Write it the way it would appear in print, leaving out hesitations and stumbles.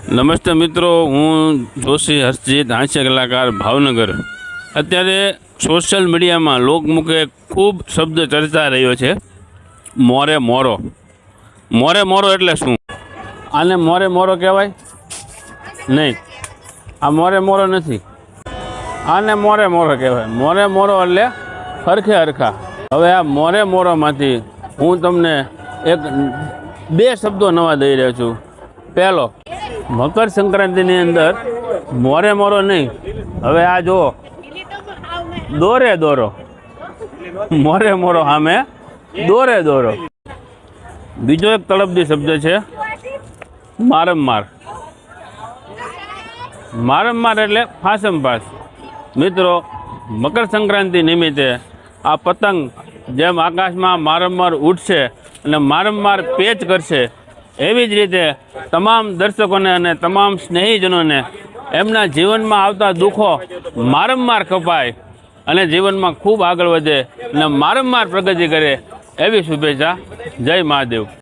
નમસ્તે મિત્રો, હું જોશી હર્ષજીત, હાસ્ય કલાકાર, ભાવનગર। અત્યારે સોશિયલ મીડિયામાં લોકમુખે ખૂબ શબ્દ ચર્ચા રહ્યો છે, મોરે મોરો। મોરે મોરો એટલે શું? આને મોરે મોરો કહેવાય નહીં, આ મોરે મોરો નથી, આને મોરે મોરો કહેવાય। મોરે મોરો એટલે હરખે હરખા। હવે આ મોરે મોરોમાંથી હું તમને બે શબ્દો નવા દઈ રહ્યો છું। પહેલો, મકર સંક્રાંતિની અંદર મોરે મોરો નહીં, હવે આ જુઓ, દોરે દોરો। મોરે મોરો સામે દોરે દોરો। બીજો એક તળપદી શબ્દ છે મારમ્માર। મારમ્માર એટલે ફાસમ ફાસ। મિત્રો, મકર સંક્રાંતિ નિમિત્તે આ પતંગ જેમ આકાશમાં મારમ્માર ઉડશે અને મારમ્માર પેચ કરશે, એવી જ રીતે તમામ દર્શકોને અને તમામ સ્નેહીજનોને એમના જીવનમાં આવતા દુઃખો મારમ્માર કપાય અને જીવનમાં ખૂબ આગળ વધે અને મારમ્માર પ્રગતિ કરે, એવી શુભેચ્છા। જય મહાદેવ।